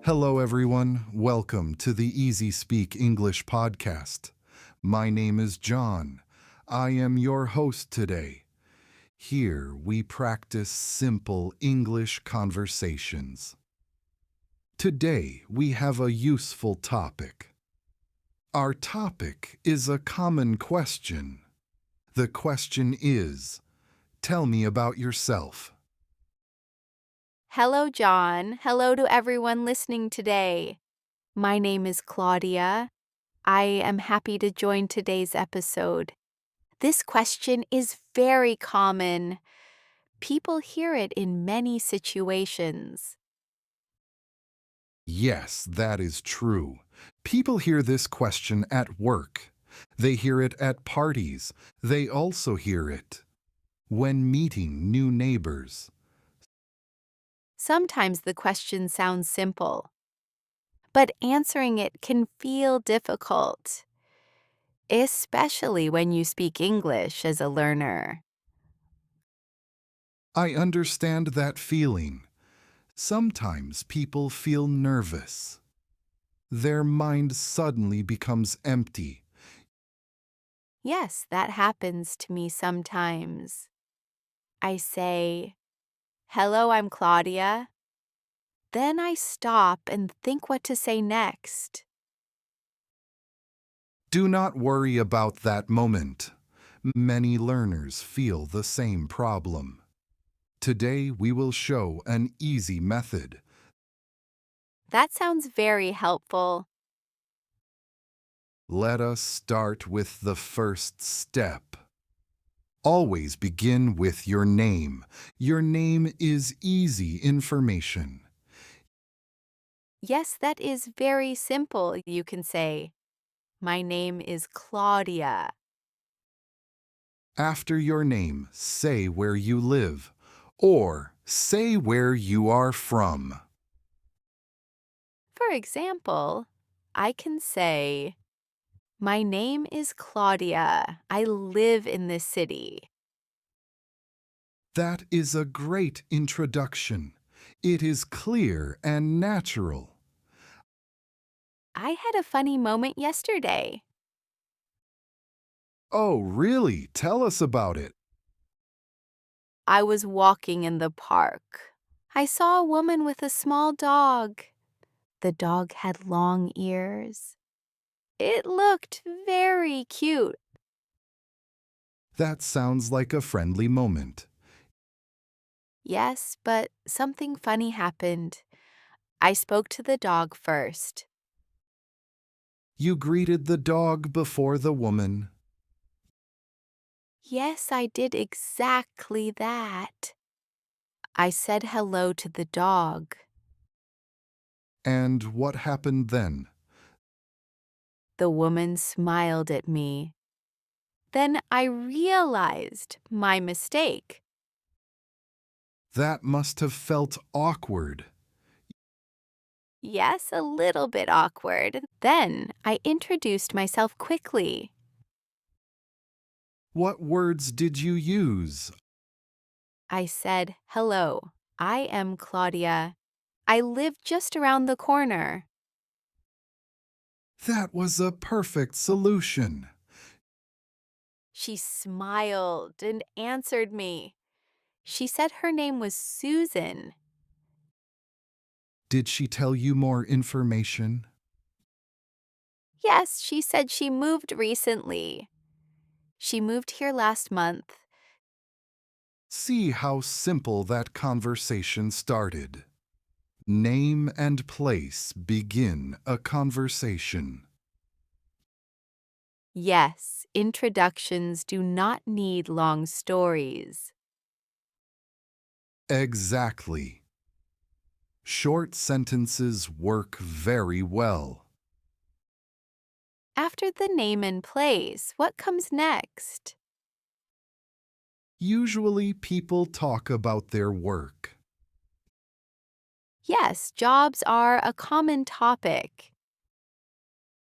Hello, everyone. Welcome to the EasySpeak English Podcast. My name is John. I am your host today. Here we practice simple English conversations. Today we have a useful topic. Our topic is a common question. The question is, tell me about yourself. Hello, John. Hello to everyone listening today. My name is Claudia. I am happy to join today's episode. This question is very common. People hear it in many situations. Yes, that is true. People hear this question at work. They hear it at parties. They also hear it when meeting new neighbors. Sometimes the question sounds simple, but answering it can feel difficult, especially when you speak English as a learner. I understand that feeling. Sometimes people feel nervous. Their mind suddenly becomes empty. Yes, that happens to me sometimes. I say, "Hello, I'm Claudia." Then I stop and think what to say next. Do not worry about that moment. Many learners feel the same problem. Today we will show an easy method. That sounds very helpful. Let us start with the first step. Always begin with your name. Your name is easy information. Yes, that is very simple. You can say, "My name is Claudia." After your name, say where you live, or say where you are from. For example, I can say, "My name is Claudia. I live in this city." That is a great introduction. It is clear and natural. I had a funny moment yesterday. Oh, really? Tell us about it. I was walking in the park. I saw a woman with a small dog. The dog had long ears. It looked very cute. That sounds like a friendly moment. Yes, but something funny happened. I spoke to the dog first. You greeted the dog before the woman. Yes, I did exactly that. I said hello to the dog. And what happened then? The woman smiled at me. Then I realized my mistake. That must have felt awkward. Yes, a little bit awkward. Then I introduced myself quickly. What words did you use? I said, "Hello, I am Claudia. I live just around the corner." That was a perfect solution. She smiled and answered me. She said her name was Susan. Did she tell you more information? Yes, she said she moved recently. She moved here last month. See how simple that conversation started. Name and place begin a conversation. Yes, introductions do not need long stories. Exactly. Short sentences work very well. After the name and place, what comes next? Usually people talk about their work. Yes, jobs are a common topic.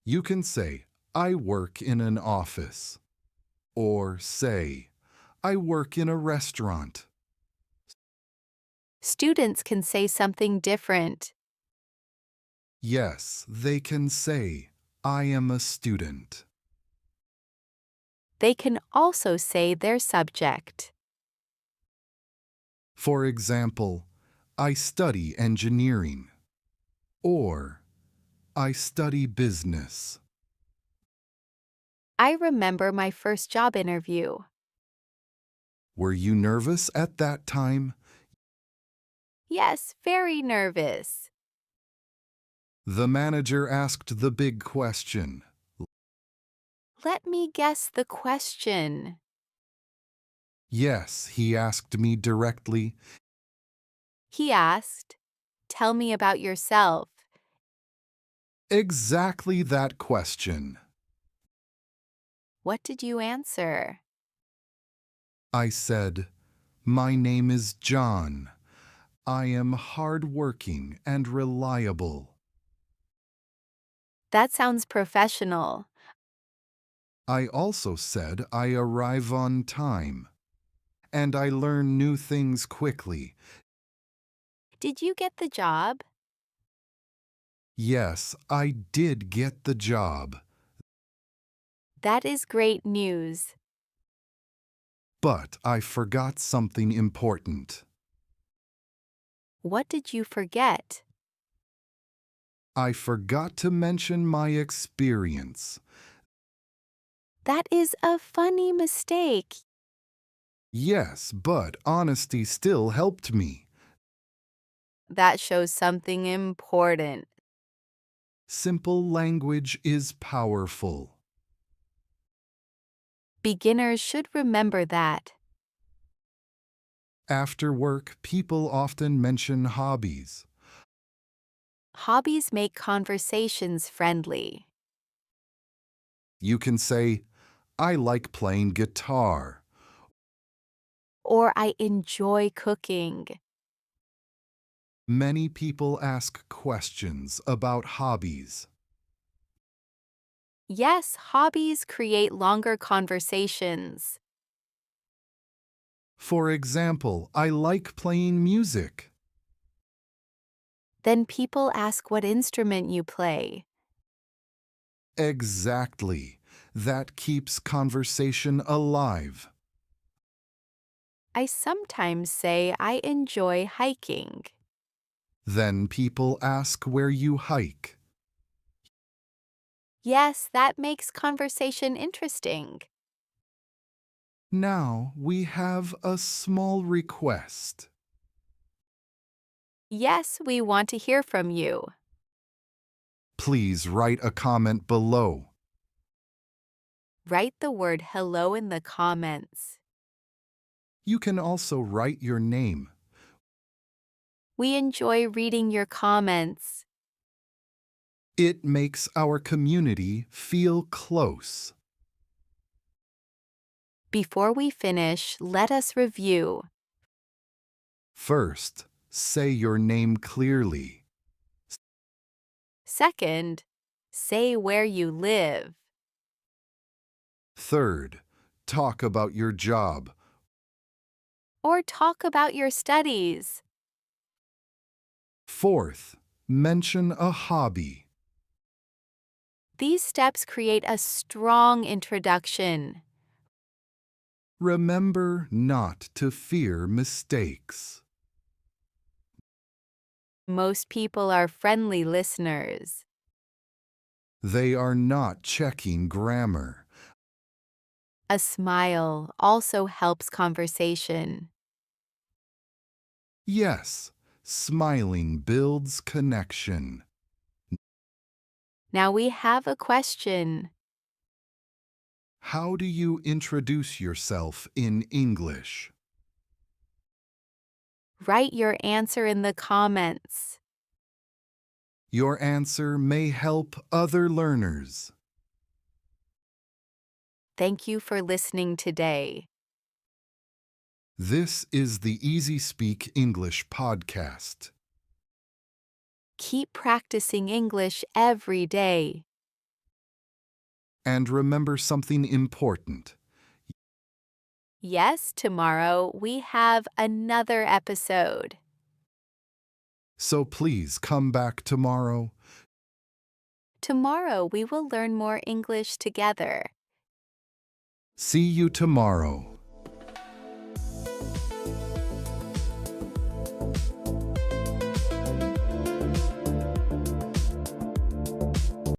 You can say, I work in an office. Or say, I work in a restaurant. Students can say something different. Yes, they can say, I am a student. They can also say their subject. For example, I study engineering. Or, I study business. I remember my first job interview. Were you nervous at that time? Yes, very nervous. The manager asked the big question. Let me guess the question. Yes, he asked me directly. He asked, "Tell me about yourself." Exactly that question. What did you answer? I said, my name is John. I am hardworking and reliable. That sounds professional. I also said I arrive on time. And I learn new things quickly. Did you get the job? Yes, I did get the job. That is great news. But I forgot something important. What did you forget? I forgot to mention my experience. That is a funny mistake. Yes, but honesty still helped me. That shows something important. Simple language is powerful. Beginners should remember that. After work, people often mention hobbies. Hobbies make conversations friendly. You can say, I like playing guitar. Or I enjoy cooking. Many people ask questions about hobbies. Yes, hobbies create longer conversations. For example, I like playing music. Then people ask what instrument you play. Exactly. That keeps conversation alive. I sometimes say I enjoy hiking. Then people ask where you hike. Yes, that makes conversation interesting. Now we have a small request. Yes, we want to hear from you. Please write a comment below. Write the word hello in the comments. You can also write your name. We enjoy reading your comments. It makes our community feel close. Before we finish, let us review. First, say your name clearly. Second, say where you live. Third, talk about your job. Or talk about your studies. Fourth, mention a hobby. These steps create a strong introduction. Remember not to fear mistakes. Most people are friendly listeners. They are not checking grammar. A smile also helps conversation. Yes, smiling builds connection. Now we have a question. How do you introduce yourself in English? Write your answer in the comments. Your answer may help other learners. Thank you for listening today. This is the EasySpeak English Podcast. Keep practicing English every day. And remember something important. Yes, tomorrow we have another episode. So please come back tomorrow. Tomorrow we will learn more English together. See you tomorrow.